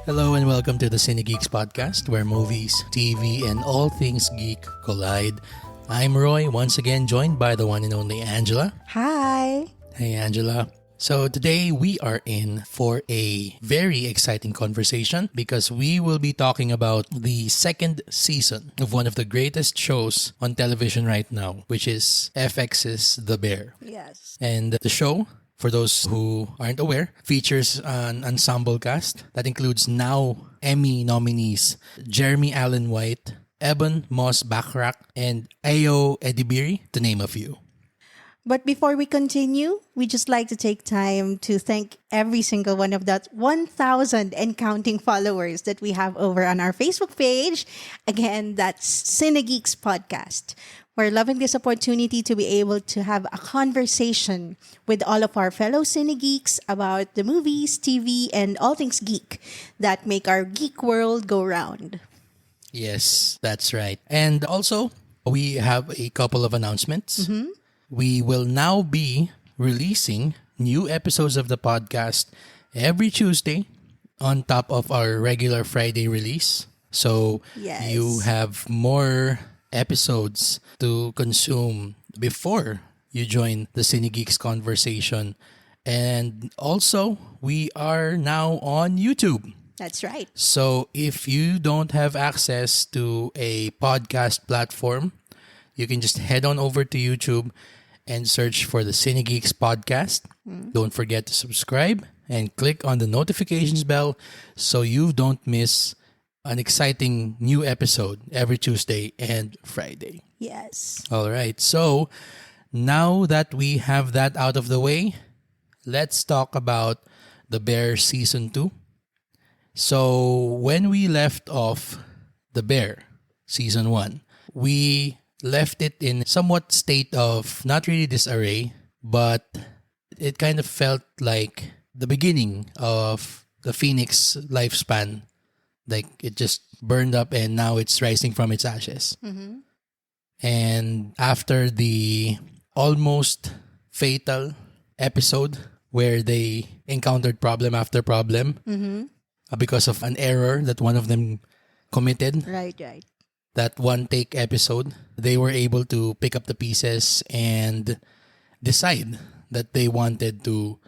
Hello and welcome to the Cinegeeks Podcast, where movies, TV, and all things geek collide. I'm Roy, once again joined by the one and only Angela. Hi! Hey Angela. So today we are in for a very exciting conversation because we will be talking about the second season of one of the greatest shows on television right now, which is FX's The Bear. Yes. And the show, for those who aren't aware, features an ensemble cast that includes now Emmy nominees Jeremy Allen White, Eben Moss Backrack, and Ayo Edibiri, to name a few. But before we continue, we just like to take time to thank every single one of that 1,000 and counting followers that we have over on our Facebook page. Again, that's Cinegeeks Podcast. We're loving this opportunity to be able to have a conversation with all of our fellow Cinegeeks about the movies, TV, and all things geek that make our geek world go round. Yes, that's right. And also, we have a couple of announcements. We will now be releasing new episodes of the podcast every Tuesday on top of our regular Friday release. So Yes. you have more episodes to consume before you join the Cinegeeks conversation. And also, we are now on YouTube. That's right. So if you don't have access to a podcast platform, you can just head on over to YouTube and search for the Cinegeeks Podcast. Don't forget to subscribe and click on the notifications bell so you don't miss an exciting new episode every Tuesday and Friday. Yes. All right. So now that we have that out of the way, let's talk about The Bear Season 2. So when we left off The Bear Season 1, we left it in somewhat state of not really disarray, but it kind of felt like the beginning of the Phoenix lifespan. Like it just burned up and now it's rising from its ashes. And after the almost fatal episode where they encountered problem after problem because of an error that one of them committed, Right. that one take episode, they were able to pick up the pieces and decide that they wanted to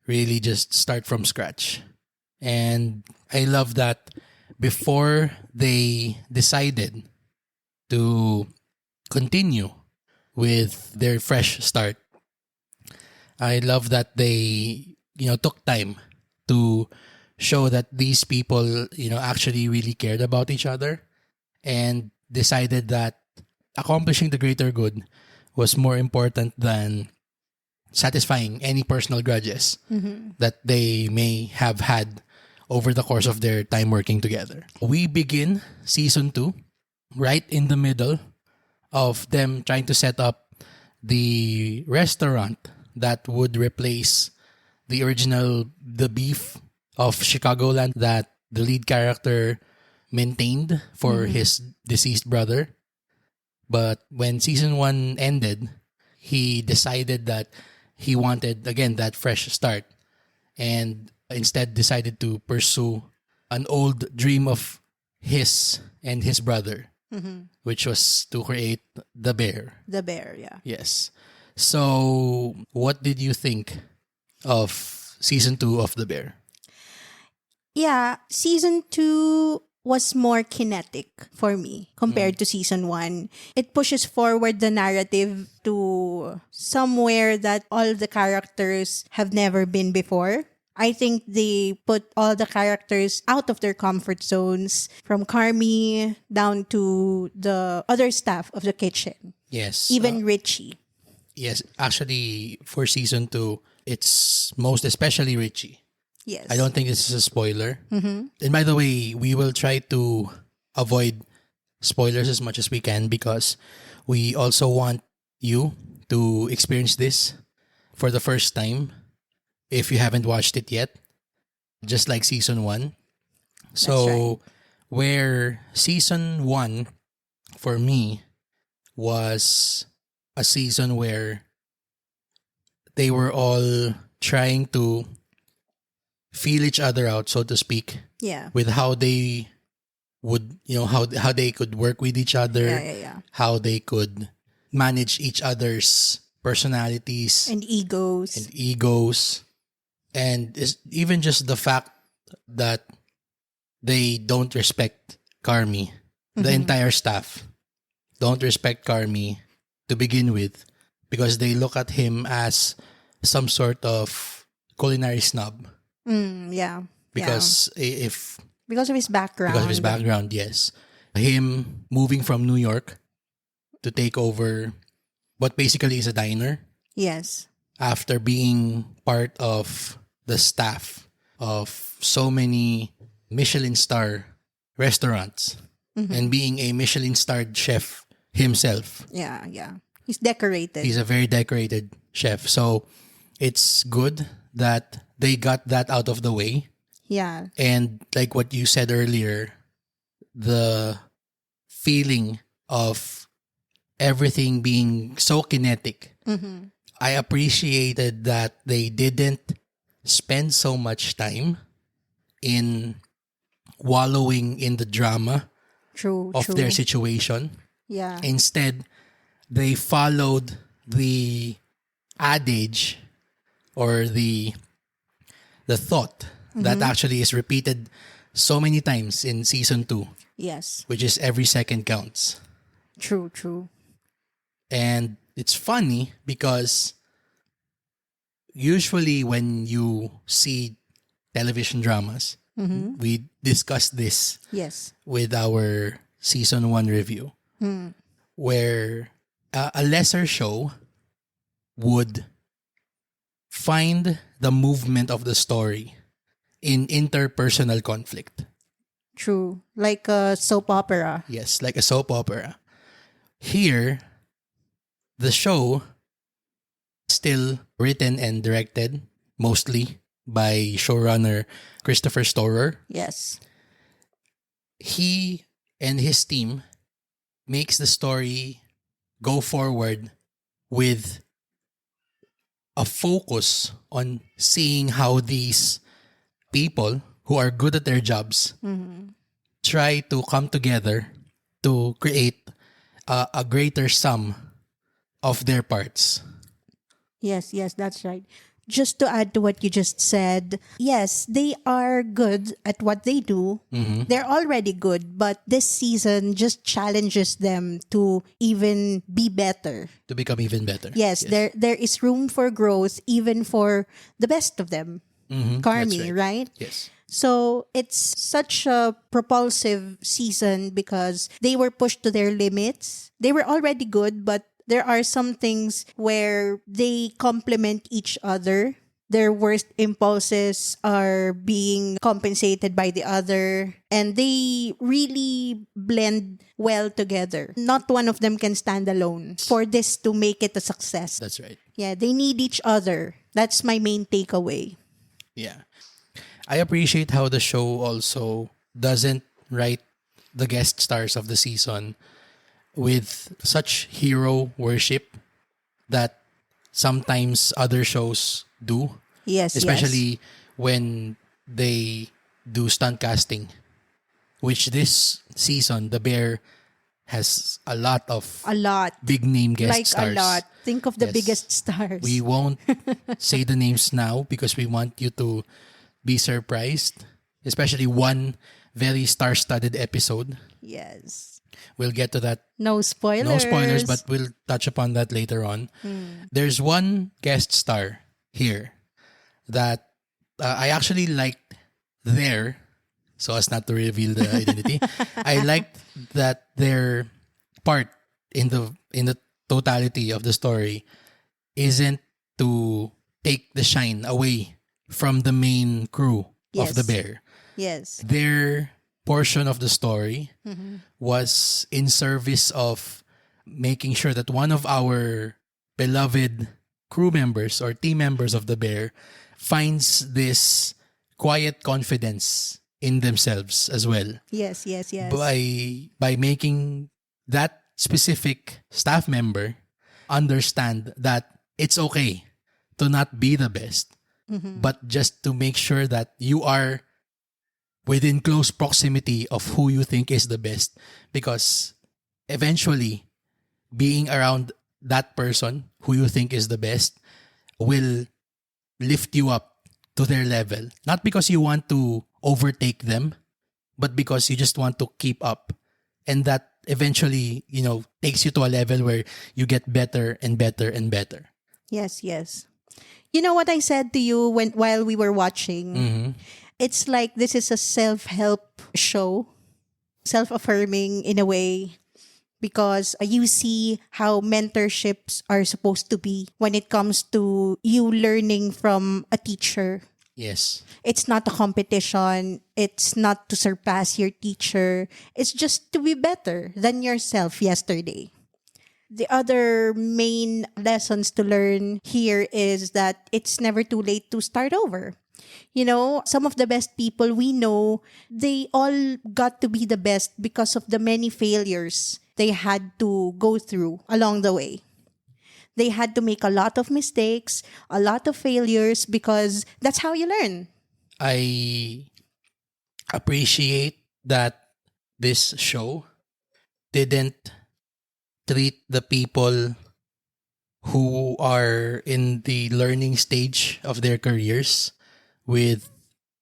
really just start from scratch. And I love that before they decided to continue with their fresh start, I love that they, took time to show that these people, actually really cared about each other and decided that accomplishing the greater good was more important than satisfying any personal grudges that they may have had over the course of their time working together. We begin season 2 right in the middle of them trying to set up the restaurant that would replace the original The Beef of Chicagoland that the lead character maintained for his deceased brother. But when season 1 ended, he decided that he wanted, again, that fresh start. And instead decided to pursue an old dream of his and his brother, which was to create The Bear. The Bear, yeah. Yes. So, what did you think of season 2 of The Bear? Yeah, season 2 was more kinetic for me compared to season 1. It pushes forward the narrative to somewhere that all the characters have never been before. I think they put all the characters out of their comfort zones, from Carmi down to the other staff of the kitchen, Yes. even Richie. Yes. Actually, for season 2, it's most especially Richie. Yes. I don't think this is a spoiler. And by the way, we will try to avoid spoilers as much as we can because we also want you to experience this for the first time if you haven't watched it yet, just like season 1. So, where season 1 for me was a season where they were all trying to feel each other out, so to speak, Yeah. with how they would, how they could work with each other, Yeah. how they could manage each other's personalities And egos. and egos, and even just the fact that they don't respect Carmi. The entire staff don't respect Carmi to begin with because they look at him as some sort of culinary snob. Yeah. Because Because of his background. because of his background, yes. Him moving from New York to take over what basically is a diner Yes. after being part of the staff of so many Michelin star restaurants and being a Michelin starred chef himself. Yeah. He's decorated. He's a very decorated chef. So it's good that they got that out of the way. Yeah. And like what you said earlier, the feeling of everything being so kinetic. I appreciated that they didn't spend so much time in wallowing in the drama True. of their situation. Yeah. Instead, they followed the adage or the thought that actually is repeated so many times in season 2, Yes. which is every second counts. True. And it's funny because usually when you see television dramas, we discuss this Yes. with our season 1 review, where a lesser show would find the movement of the story in interpersonal conflict. True. Like a soap opera. Yes, like a soap opera. Here, the show still written and directed mostly by showrunner Christopher Storer. Yes. He and his team makes the story go forward with a focus on seeing how these people who are good at their jobs try to come together to create a greater sum of their parts. Yes, that's right. Just to add to what you just said, yes, they are good at what they do. They're already good, but this season just challenges them to even be better. To become even better. Yes. there is room for growth even for the best of them. Carmi, That's right? Yes. So it's such a propulsive season because they were pushed to their limits. They were already good, but there are some things where they complement each other. Their worst impulses are being compensated by the other, and they really blend well together. Not one of them can stand alone for this to make it a success. That's right. Yeah, they need each other. That's my main takeaway. Yeah. I appreciate how the show also doesn't write the guest stars of the season with such hero worship that sometimes other shows do, Yes, especially when they do stunt casting, which this season the Bear has a lot of a lot. big name guest Like stars. a lot. Think of the Yes. biggest stars. We won't say the names now because we want you to be surprised, especially one very star-studded episode. Yes. We'll get to that. No spoilers. No spoilers, but we'll touch upon that later on. There's one guest star here that I actually liked there, so as not to reveal the identity. I liked that their part in the totality of the story isn't to take the shine away from the main crew of the Bear. Yes. Their portion of the story was in service of making sure that one of our beloved crew members or team members of the Bear finds this quiet confidence in themselves as well Yes. by making that specific staff member understand that it's okay to not be the best, but just to make sure that you are within close proximity of who you think is the best. Because eventually, being around that person who you think is the best will lift you up to their level. Not because you want to overtake them, but because you just want to keep up. And that eventually, takes you to a level where you get better and better and better. Yes, yes. You know what I said to you while we were watching? It's like this is a self-help show, self-affirming in a way, because you see how mentorships are supposed to be when it comes to you learning from a teacher. Yes. It's not a competition. It's not to surpass your teacher. It's just to be better than yourself yesterday. The other main lessons to learn here is that it's never too late to start over. Some of the best people we know, they all got to be the best because of the many failures they had to go through along the way. They had to make a lot of mistakes, a lot of failures, because that's how you learn. I appreciate that this show didn't treat the people who are in the learning stage of their careers with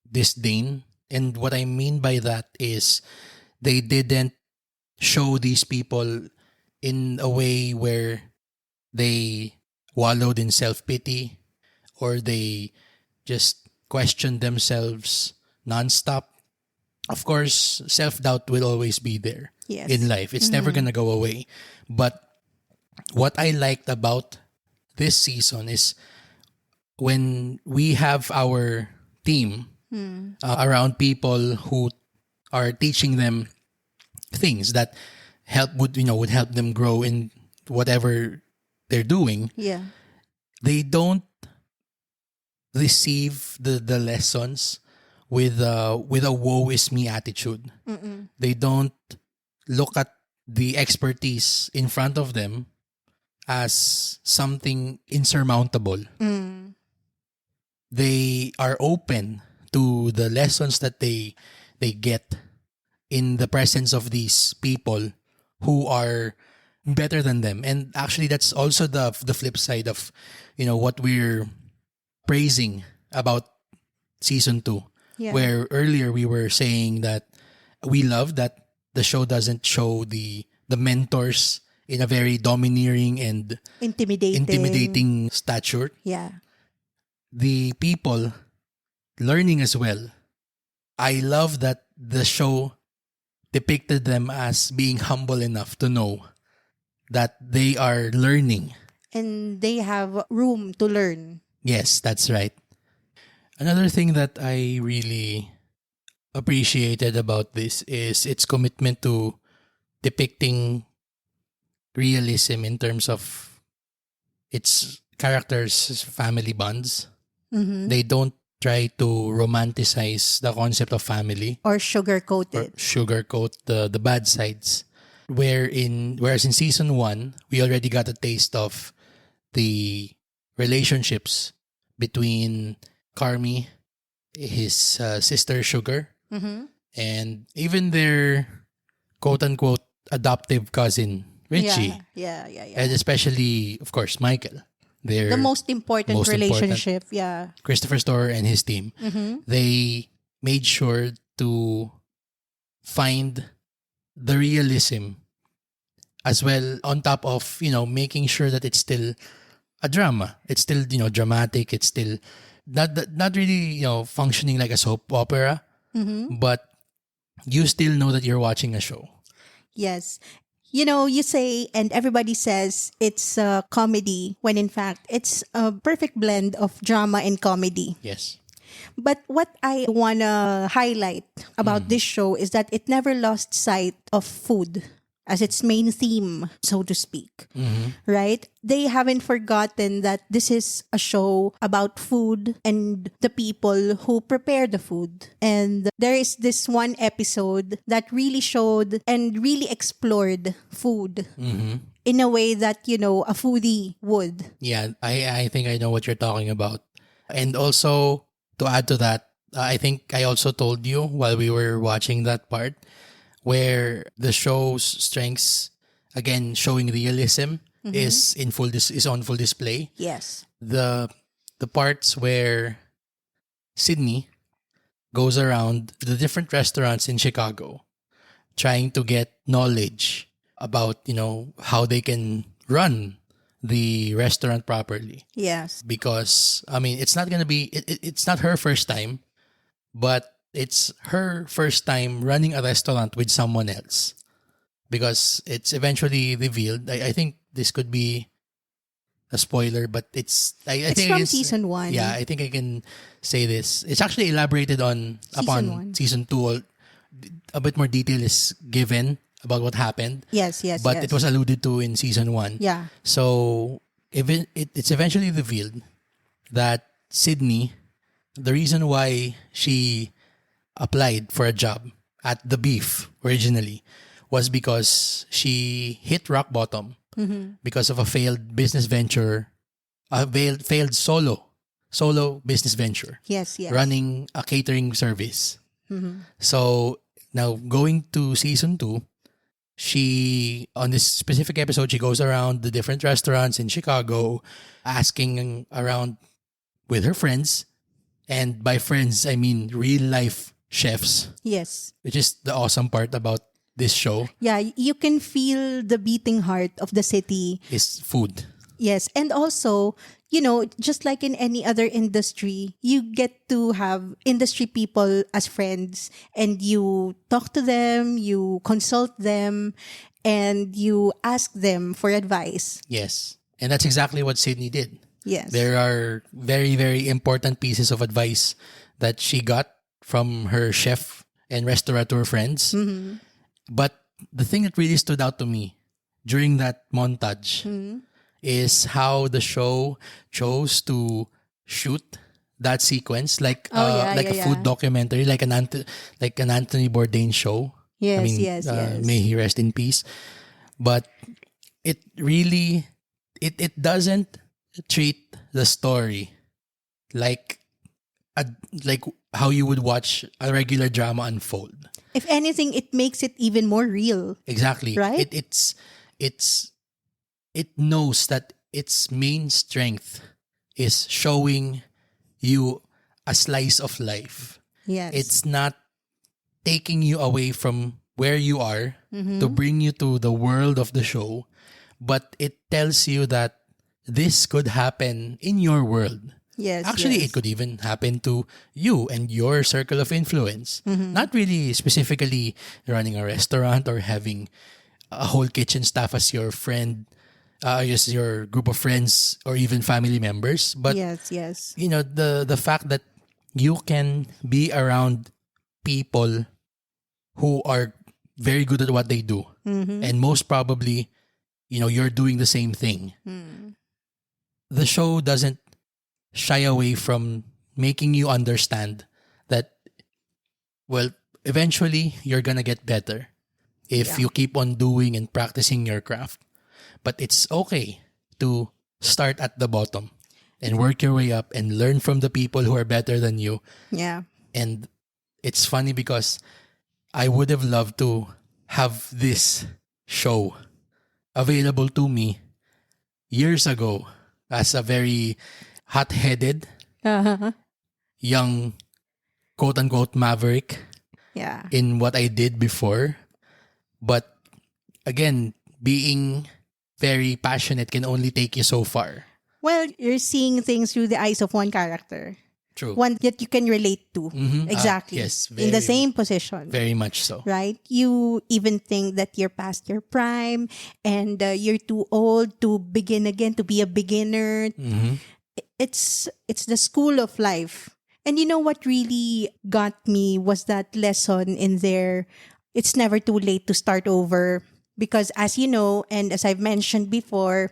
disdain. And what I mean by that is they didn't show these people in a way where they wallowed in self-pity or they just questioned themselves nonstop. Of course, self-doubt will always be there in life. It's never going to go away. But what I liked about this season is when we have our team around people who are teaching them things that would help them grow in whatever they're doing. Yeah. They don't receive the lessons with a woe is me attitude. They don't look at the expertise in front of them as something insurmountable. They are open to the lessons that they get in the presence of these people who are better than them. And actually, that's also the flip side of what we're praising about season 2. Yeah. Where earlier we were saying that we love that the show doesn't show the mentors in a very domineering and intimidating stature. Yeah. The people learning as well. I love that the show depicted them as being humble enough to know that they are learning. And they have room to learn. Yes, that's right. Another thing that I really appreciated about this is its commitment to depicting realism in terms of its characters' family bonds. They don't try to romanticize the concept of family Or sugarcoat or it. sugarcoat the bad sides. Whereas in season 1, we already got a taste of the relationships between Carmi, his sister Sugar, and even their quote-unquote adoptive cousin Richie. Yeah. And especially, of course, Michael. Their The most important relationship. Yeah. Christopher Storer and his team. They made sure to find the realism as well, on top of making sure that it's still a drama. It's still dramatic. It's still not really functioning like a soap opera, but you still know that you're watching a show. Yes. You say, and everybody says it's a comedy, when in fact it's a perfect blend of drama and comedy. Yes. But what I want to highlight about this show is that it never lost sight of food as its main theme, so to speak. Right? They haven't forgotten that this is a show about food and the people who prepare the food. And there is this one episode that really showed and really explored food in a way that, a foodie would. Yeah, I think I know what you're talking about. And also, to add to that, I think I also told you while we were watching that part where the show's strengths, again, showing realism, is on full display. Yes. The parts where Sydney goes around the different restaurants in Chicago trying to get knowledge about, how they can run the restaurant properly. Yes. Because, I mean, it's not going to be, it's not her first time, but it's her first time running a restaurant with someone else. Because it's eventually revealed. I think this could be a spoiler, but it's think from season 1. Yeah, I think I can say this. It's actually elaborated on upon 1. season 2. A bit more detail is given about what happened. Yes. But it was alluded to in season 1. Yeah. So it's eventually revealed that Sydney, the reason why she applied for a job at the Beef originally was because she hit rock bottom because of a failed business venture, a failed solo business venture. Yes. Running a catering service. So now going to season 2, she, on this specific episode, she goes around the different restaurants in Chicago asking around with her friends. And by friends, I mean real life chefs. Yes. Which is the awesome part about this show. Yeah, you can feel the beating heart of the city. Is food. Yes. And also, just like in any other industry, you get to have industry people as friends and you talk to them, you consult them, and you ask them for advice. Yes. And that's exactly what Sydney did. Yes. There are very, very important pieces of advice that she got from her chef and restaurateur friends. But the thing that really stood out to me during that montage is how the show chose to shoot that sequence like a food documentary, like an Anthony Bourdain show. Yes, I mean, yes. May he rest in peace. But it really it doesn't treat the story like how you would watch a regular drama unfold. If anything, it makes it even more real. Exactly. Right? It knows that its main strength is showing you a slice of life. Yes. It's not taking you away from where you are to bring you to the world of the show, but it tells you that this could happen in your world. Yes. Actually, yes. it could even happen to you and your circle of influence. Not really specifically running a restaurant or having a whole kitchen staff as your friend, as your group of friends or even family members. But yes. the fact that you can be around people who are very good at what they do, and most probably, you're doing the same thing. The show doesn't shy away from making you understand that, well, eventually you're gonna get better if you keep on doing and practicing your craft. But it's okay to start at the bottom and work your way up and learn from the people who are better than you. Yeah. And it's funny because I would have loved to have this show available to me years ago as a very hot-headed, young, quote-unquote maverick Yeah. in what I did before. But again, being very passionate can only take you so far. Well, you're seeing things through the eyes of one character. True. One that you can relate to. Exactly. Yes. In the same position. Very much so. Right? You even think that you're past your prime and you're too old to begin again, to be a beginner. It's the school of life. And you know what really got me was that lesson in there. It's never too late to start over. Because as you know, and as I've mentioned before,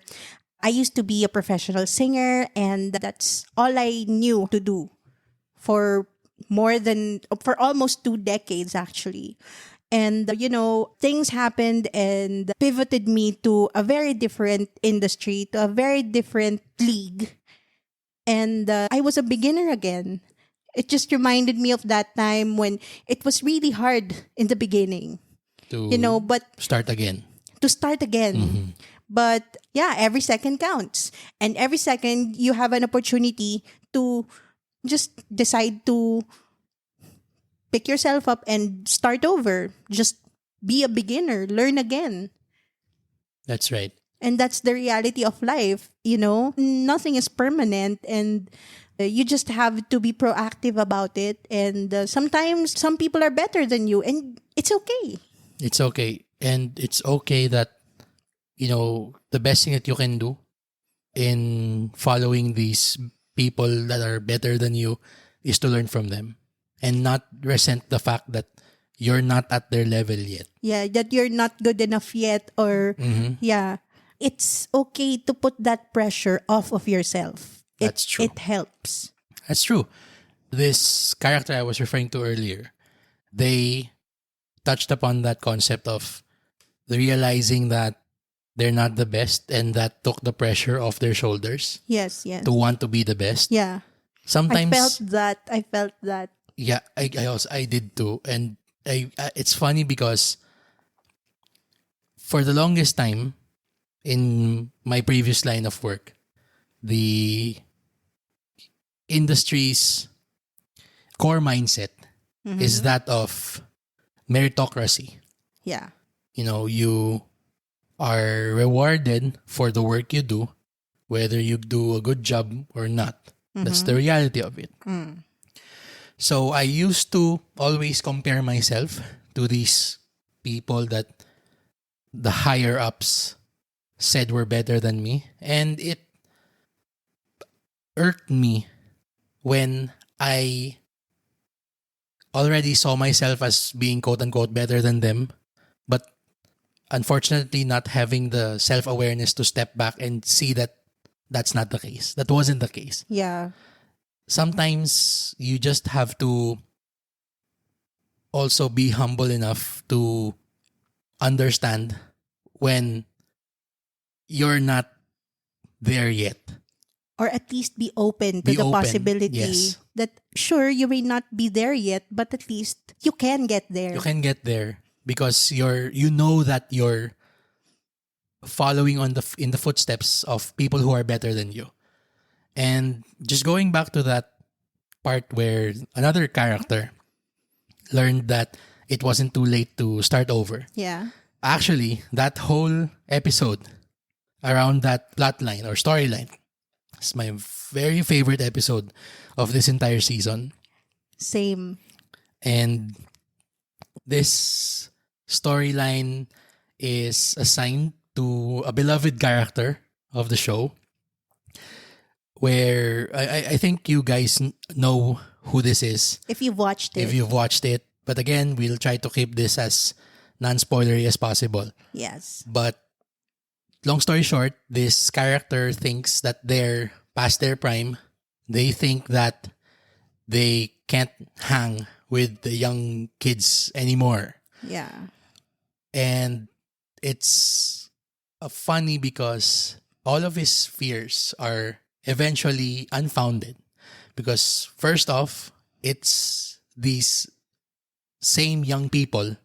I used to be a professional singer and that's all I knew to do for almost 2 decades actually. And, things happened and pivoted me to a very different industry, to a very different league. And I was a beginner again. It just reminded me of that time when it was really hard in the beginning, To but start again. to start again. But yeah, every second counts. And every second you have an opportunity to just decide to pick yourself up and start over. Just be a beginner, learn again. That's right. And that's the reality of life, Nothing is permanent, and you just have to be proactive about it. And sometimes some people are better than you, and it's okay. It's okay. And it's okay that, the best thing that you can do in following these people that are better than you is to learn from them and not resent the fact that you're not at their level yet. Yeah, that you're not good enough yet, or yeah, it's okay to put that pressure off of yourself. That's true. It helps. That's true. This character I was referring to earlier, they touched upon that concept of realizing that they're not the best, and that took the pressure off their shoulders Yes. to want to be the best. Yeah. Sometimes I felt that. Yeah, I did too. And it's funny because for the longest time in my previous line of work, the industry's core mindset is that of meritocracy. Yeah. You are rewarded for the work you do, whether you do a good job or not. That's the reality of it. So I used to always compare myself to these people that the higher ups said were better than me. And it irked me when I already saw myself as being quote unquote better than them, but unfortunately not having the self-awareness to step back and see that that's not the case. That wasn't the case. Yeah. Sometimes you just have to also be humble enough to understand when you're not there yet. Or at least be open to Be the open, possibility yes. that sure, you may not be there yet, but at least you can get there. You can get there because you know that you're following in the footsteps of people who are better than you. And just going back to that part where another character learned that it wasn't too late to start over. Yeah. Actually, that whole episode around that plotline or storyline is my very favorite episode of this entire season. Same. And this storyline is assigned to a beloved character of the show, where I think you guys know who this is If you've watched it. if you've watched it. But again, we'll try to keep this as non-spoilery as possible. Yes. But long story short, this character thinks that they're past their prime. They think that they can't hang with the young kids anymore. Yeah. And it's funny because all of his fears are eventually unfounded. Because first off, it's these same young people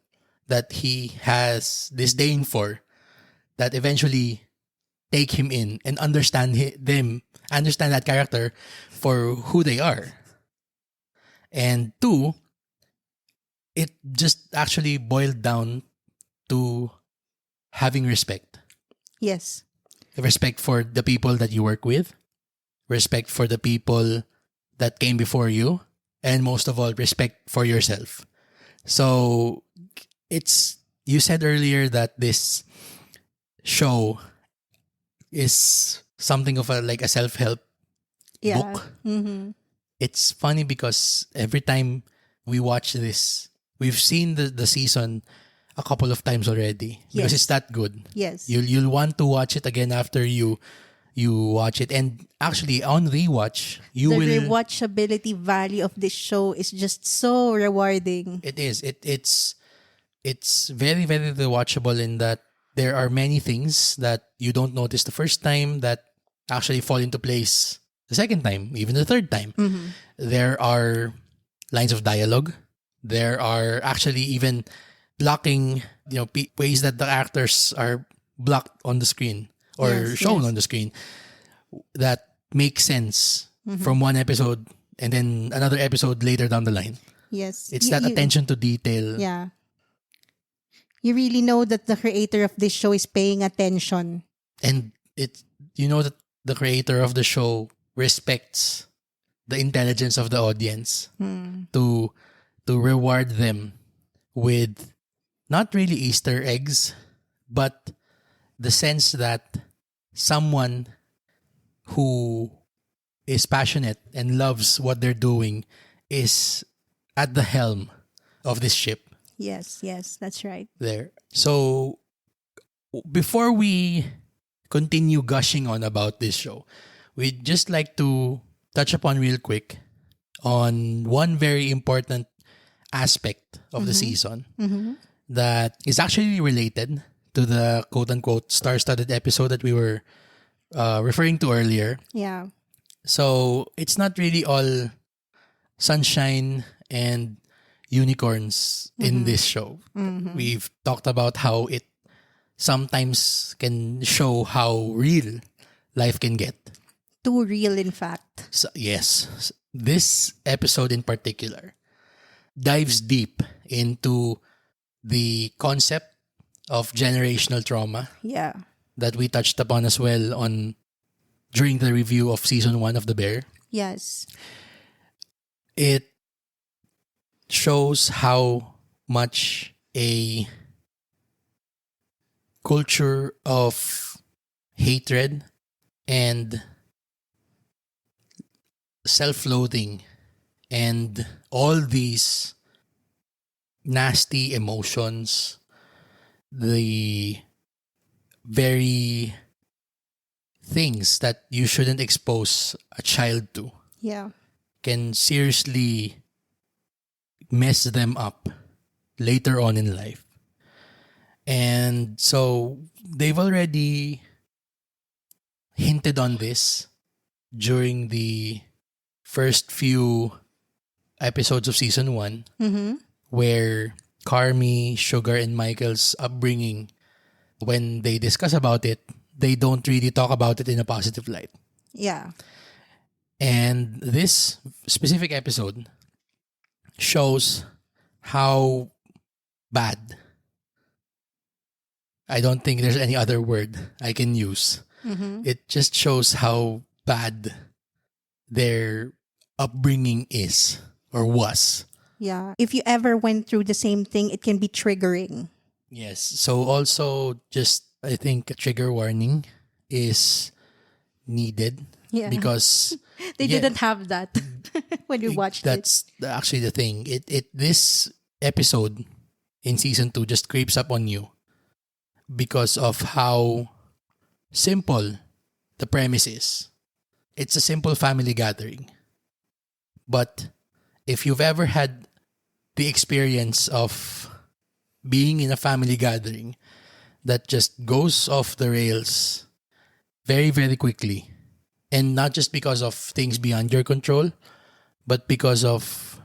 that he has disdain for that eventually take him in and understand that character for who they are. And two, it just actually boiled down to having respect. Yes. Respect for the people that you work with, respect for the people that came before you, and most of all, respect for yourself. So you said earlier that this show is something of a self-help Yeah. book. Mm-hmm. It's funny because every time we watch this, we've seen the season a couple of times already because Yes. it's that good. Yes. You'll want to watch it again after you watch it. And actually, on rewatch, you the will. rewatchability value of this show is just so rewarding. It is. It's very, very rewatchable in that there are many things that you don't notice the first time that actually fall into place the second time, even the third time. There are lines of dialogue. There are actually even blocking, ways that the actors are blocked on the screen or shown on the screen that make sense from one episode and then another episode later down the line. Yes. It's that attention to detail. Yeah. You really know that the creator of this show is paying attention. And that the creator of the show respects the intelligence of the audience to reward them with not really Easter eggs, but the sense that someone who is passionate and loves what they're doing is at the helm of this ship. Yes, that's right. There. So before we continue gushing on about this show, we'd just like to touch upon real quick on one very important aspect of the season that is actually related to the quote-unquote star-studded episode that we were referring to earlier. Yeah. So it's not really all sunshine and unicorns in this show. We've talked about how it sometimes can show how real life can get. Too real, in fact. So, yes. This episode in particular dives deep into the concept of generational trauma. Yeah. That we touched upon as well during the review of season 1 of The Bear. Yes. It shows how much a culture of hatred and self-loathing and all these nasty emotions, the very things that you shouldn't expose a child to, can seriously mess them up later on in life. And so they've already hinted on this during the first few episodes of season 1, where Carmi, Sugar, and Michael's upbringing, when they discuss about it, they don't really talk about it in a positive light. Yeah. And this specific episode shows how bad, I don't think there's any other word I can use. It just shows how bad their upbringing is or was. Yeah. If you ever went through the same thing, it can be triggering. Yes. So also just, I think a trigger warning is needed. Yeah. Because they didn't have that when we watched That's actually the thing. This episode in season 2 just creeps up on you because of how simple the premise is. It's a simple family gathering. But if you've ever had the experience of being in a family gathering that just goes off the rails very, very quickly, and not just because of things beyond your control, but because of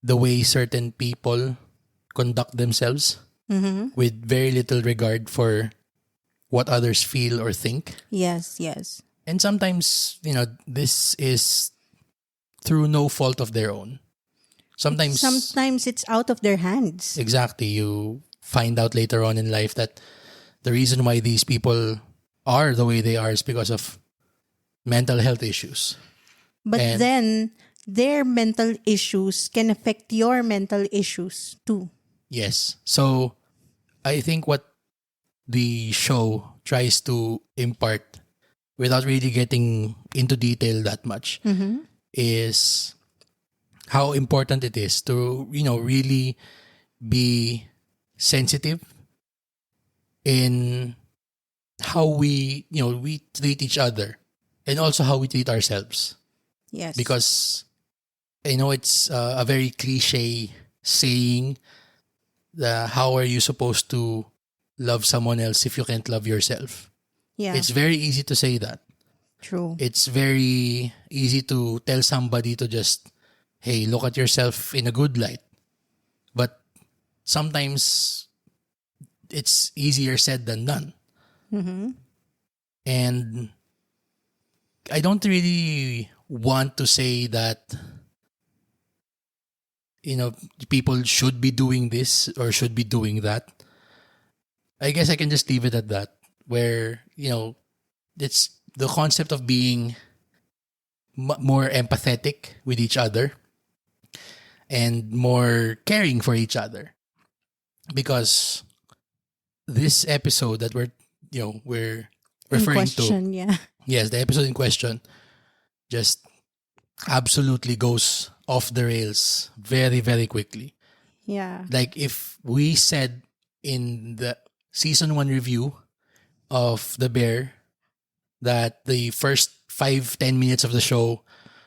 the way certain people conduct themselves with very little regard for what others feel or think. Yes. And sometimes, this is through no fault of their own. Sometimes it's out of their hands. Exactly. You find out later on in life that the reason why these people are the way they are is because of mental health issues. But then their mental issues can affect your mental issues too. Yes. So I think what the show tries to impart, without really getting into detail that much, is how important it is to, really be sensitive in how we treat each other and also how we treat ourselves. Yes. Because, it's a very cliche saying, how are you supposed to love someone else if you can't love yourself? Yeah. It's very easy to say that. True. It's very easy to tell somebody to just, hey, look at yourself in a good light. But sometimes it's easier said than done. Mm-hmm. And I don't really want to say that, people should be doing this or should be doing that. I guess I can just leave it at that, where, it's the concept of being more empathetic with each other and more caring for each other. Because this episode that we're referring to, Yeah. yes, the episode in question just absolutely goes off the rails very, very quickly. Yeah. Like if we said in the season 1 review of The Bear that the first 5-10 minutes of the show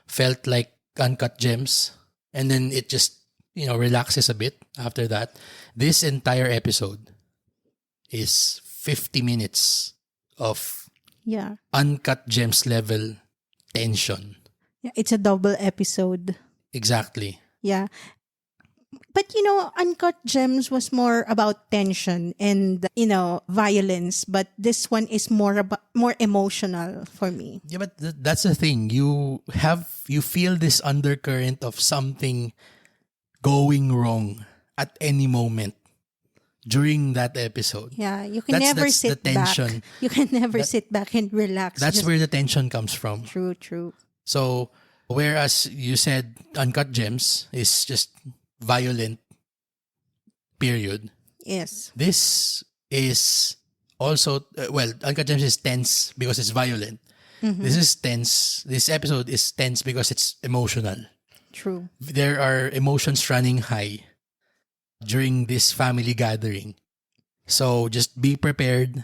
felt like uncut gems, and then it just, relaxes a bit after that. This entire episode is 50 minutes of Yeah. uncut gems level tension. Yeah. It's a double episode. Exactly. Yeah. But Uncut Gems was more about tension and violence, but this one is more emotional for me. Yeah, but that's the thing. You feel this undercurrent of something going wrong at any moment during that episode. Yeah, you can never that's sit the tension. back. You can never sit back and relax. That's where the tension comes from. True. So, whereas you said Uncut Gems is just violent, period. Yes. This is also, Uncut Gems is tense because it's violent. Mm-hmm. This is tense. This episode is tense because it's emotional. True. There are emotions running high during this family gathering. So just be prepared,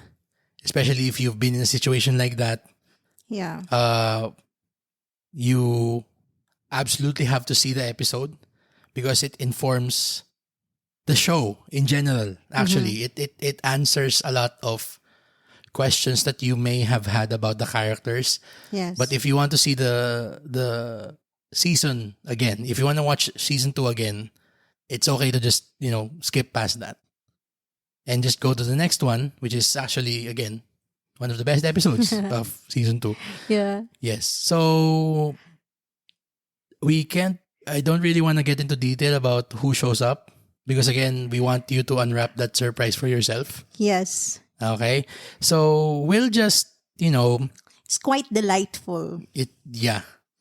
especially if you've been in a situation like that. Yeah. You absolutely have to see the episode because it informs the show in general. Actually, it answers a lot of questions that you may have had about the characters. Yes. But if you want to see the season again, if you want to watch season 2 again, it's okay to just, skip past that and just go to the next one, which is actually, again, one of the best episodes of season 2. Yeah. Yes. So I don't really want to get into detail about who shows up because, again, we want you to unwrap that surprise for yourself. Yes. Okay. So we'll just, It's quite delightful.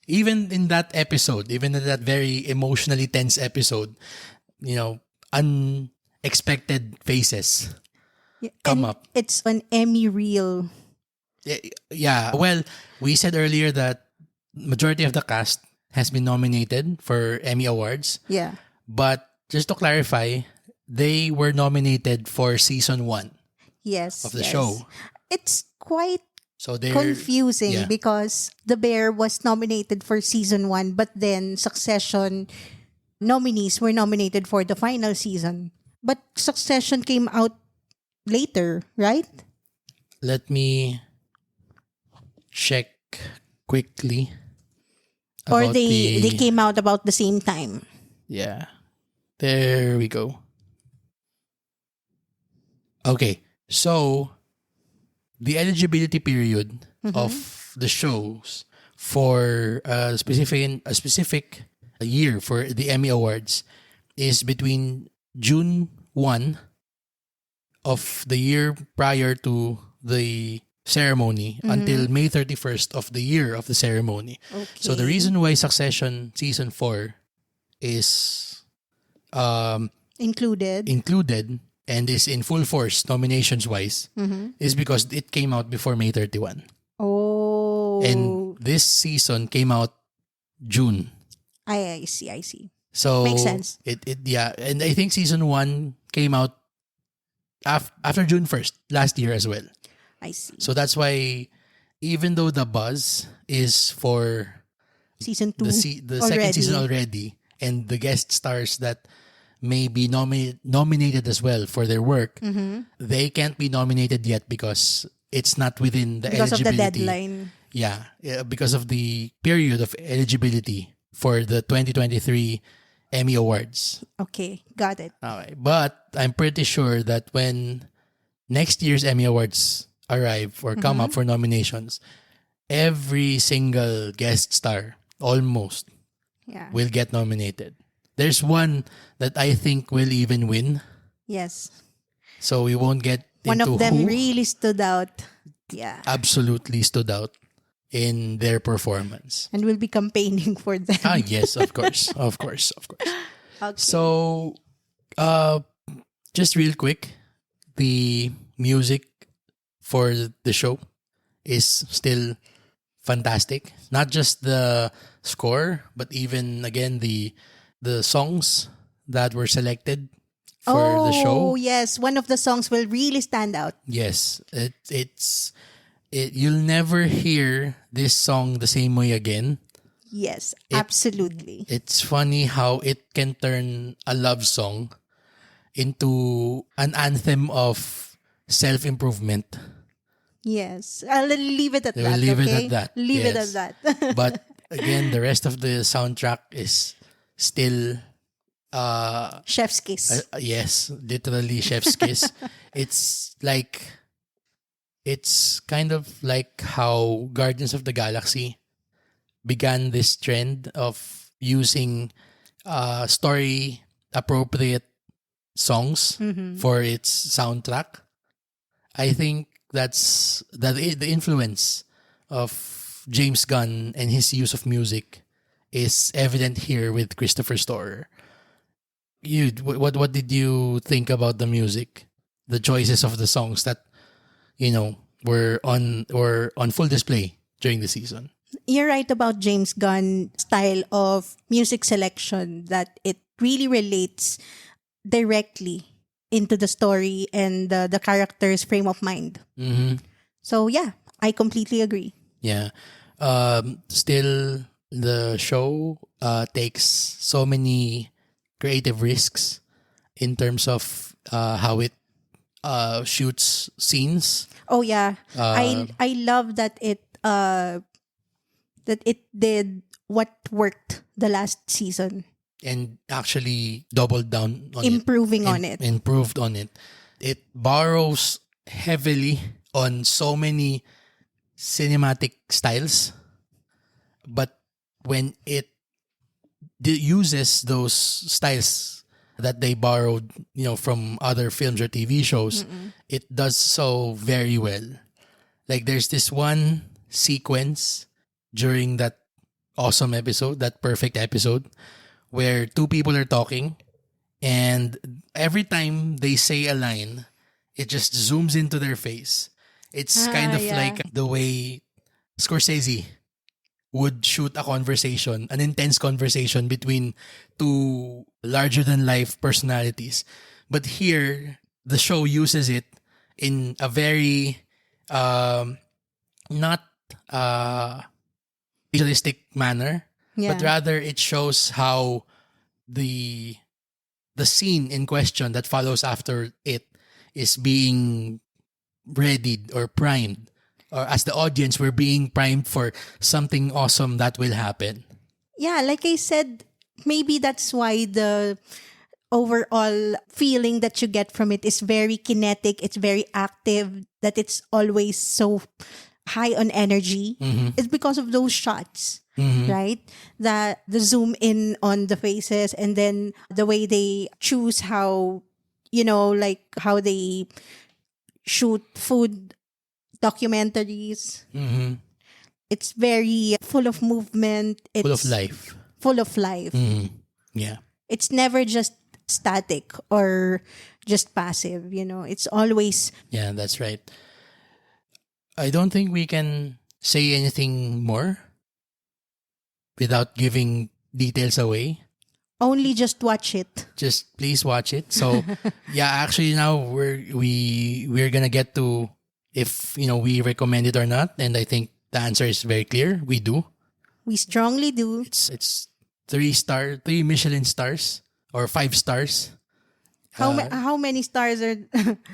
Even in that episode, even in that very emotionally tense episode, unexpected faces come up. It's an Emmy reel. Yeah. Well, we said earlier that majority of the cast has been nominated for Emmy Awards. Yeah. But just to clarify, they were nominated for season 1 Yes. of the show. It's quite So they're confusing because The Bear was nominated for season 1, but then Succession nominees were nominated for the final season. But Succession came out later, right? Let me check quickly. Or about they came out about the same time. Yeah. There we go. Okay. So the eligibility period of the shows for a specific year for the Emmy Awards is between June 1 of the year prior to the ceremony until May 31st of the year of the ceremony. Okay. So the reason why Succession season 4 is included and is in full force nominations wise is because it came out before May 31. Oh. And this season came out June. I see. So makes sense. And I think season 1 came out after June 1st last year as well. I see. So that's why even though the buzz is for Season 2 the second season already and the guest stars that may be nominated as well for their work, they can't be nominated yet because it's not within the because eligibility. of the deadline. because of the period of eligibility for the 2023 Emmy Awards. Okay, got it. Okay. But I'm pretty sure that when next year's Emmy Awards arrive or come up for nominations, every single guest star almost Yeah. will get nominated. There's one that I think will even win. Yes. So we won't get One into of them who really stood out. Yeah. absolutely stood out in their performance. And we'll be campaigning for them. Yes, of course. Of course. Okay. So, just real quick, the music for the show is still fantastic. Not just the score, but even again the songs that were selected for the show. Oh, yes. One of the songs will really stand out. Yes, you'll never hear this song the same way again. Yes, absolutely. It's funny how it can turn a love song into an anthem of self-improvement. Yes. I'll leave it at We'll that. leave it okay? at that. Leave it Yes. at that. But again, the rest of the soundtrack is still Chef's kiss. yes, literally chef's kiss. It's kind of like how Guardians of the Galaxy began this trend of using story appropriate songs for its soundtrack. I think that's the influence of James Gunn and his use of music is evident here with Christopher Storer. What did you think about the music, the choices of the songs that were on full display during the season? You're right about James Gunn's style of music selection, that it really relates directly into the story and the character's frame of mind. Mm-hmm. So yeah, I completely agree. Yeah. Still, the show takes so many creative risks in terms of how it shoots scenes. Oh yeah, I love that it did what worked the last season, And actually doubled down on improving it. on it. Improved on it. It borrows heavily on so many cinematic styles. But when it uses those styles that they borrowed, from other films or TV shows, it does so very well. Like there's this one sequence during that awesome episode, that perfect episode, where two people are talking, and every time they say a line, it just zooms into their face. It's kind of yeah. like the way Scorsese would shoot a conversation, an intense conversation between two larger than life personalities. But here, the show uses it in a very not realistic manner, Yeah. but rather it shows how the scene in question that follows after it is being readied or primed, or as the audience we're being primed for something awesome that will happen. Yeah, like I said, maybe that's why the overall feeling that you get from it is very kinetic, it's very active, that it's always so high on energy. It's because of those shots, right? That the zoom in on the faces, and then the way they choose how, like how they shoot food documentaries. It's very full of movement. It's Full of life. Full of life. Yeah. It's never just static or just passive, It's always Yeah, that's right. I don't think we can say anything more without giving details away. only just watch it. Just please watch it. So yeah, actually now we're gonna get to if we recommend it or not, and I think the answer is very clear. We do. We strongly do. It's 3 Michelin stars or 5 stars. How many stars are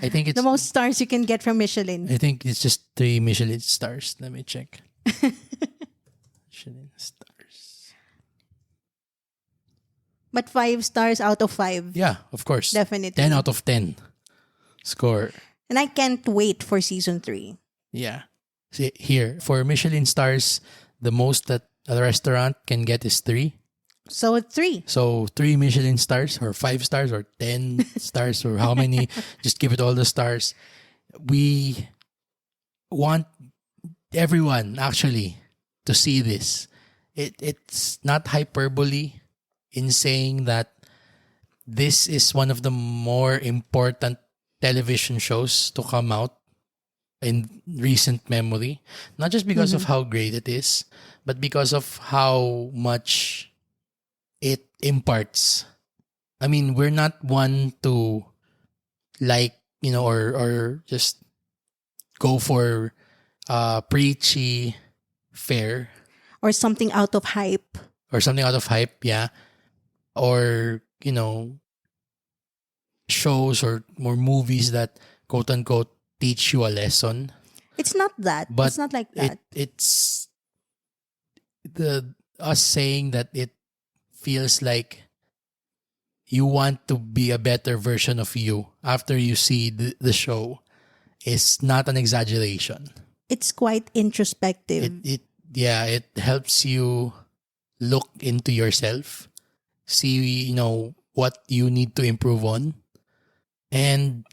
I think it's the most stars you can get from Michelin? I think it's just 3 Michelin stars. Let me check. Michelin stars. But 5 stars out of 5. Yeah, of course. Definitely. 10 out of 10 score. And I can't wait for season 3. Yeah. See, here, for Michelin stars, the most that a restaurant can get is 3. So 3. So 3 Michelin stars or 5 stars or 10 stars or how many, just give it all the stars. We want everyone actually to see this. It's not hyperbole in saying that this is one of the more important television shows to come out in recent memory. Not just because of how great it is, but because of how much it imparts. I mean, we're not one to like, or just go for preachy fare Or something out of hype. or something out of hype, yeah. Or, shows or more movies that quote unquote teach you a lesson. It's not that. But it's not like that. It's us saying that it feels like you want to be a better version of you after you see the show is not an exaggeration. It's quite introspective. It helps you look into yourself, see what you need to improve on, and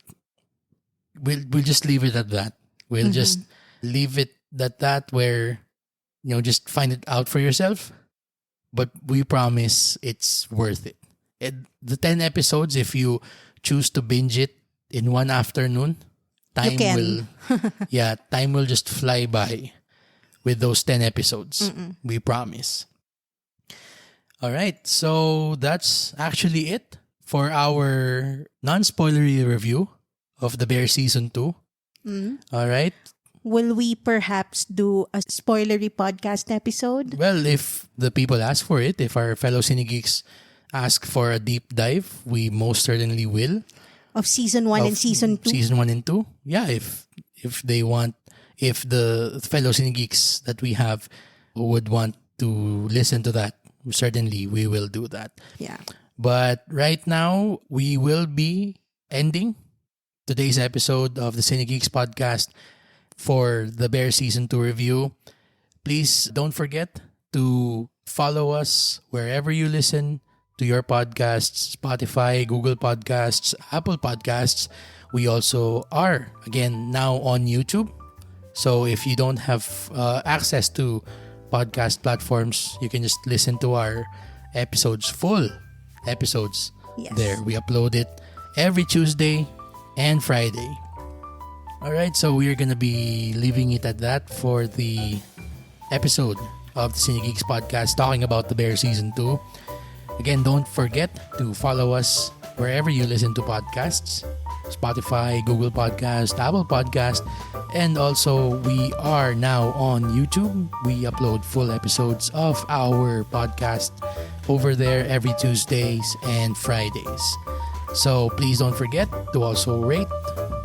we'll just leave it at that. We'll just leave it at that, where just find it out for yourself. But we promise it's worth it. The 10 episodes, if you choose to binge it in one afternoon, You can. time will just fly by with those 10 episodes. We promise. All right, so that's actually it for our non-spoilery review of The Bear Season 2. All right. Will we perhaps do a spoilery podcast episode? Well, if the people ask for it, if our fellow Cinegeeks ask for a deep dive, we most certainly will. Of season 1 and season 2? Season 1 and 2. Yeah, if they want, if the fellow Cinegeeks that we have would want to listen to that, certainly we will do that. Yeah. But right now, we will be ending today's episode of the Cinegeeks Podcast for the Bear Season 2 review. Please don't forget to follow us wherever you listen to your podcasts, Spotify, Google Podcasts, Apple Podcasts. We also are, again, now on YouTube. So if you don't have access to podcast platforms, you can just listen to our episodes, full episodes. Yes. There. We upload it every Tuesday and Friday. All right, so we're going to be leaving it at that for the episode of the Cinegeeks Podcast talking about The Bear Season 2. Again, don't forget to follow us wherever you listen to podcasts. Spotify, Google Podcast, Apple Podcast, and also we are now on YouTube. We upload full episodes of our podcast over there every Tuesdays and Fridays. So please don't forget to also rate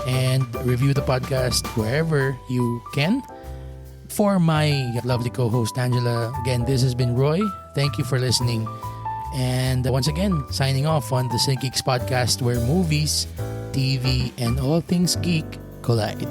and review the podcast wherever you can. For my lovely co-host Angela, again, this has been Roy. Thank you for listening. And once again, signing off on the Cinegeeks Podcast, where movies, TV, and all things geek collide.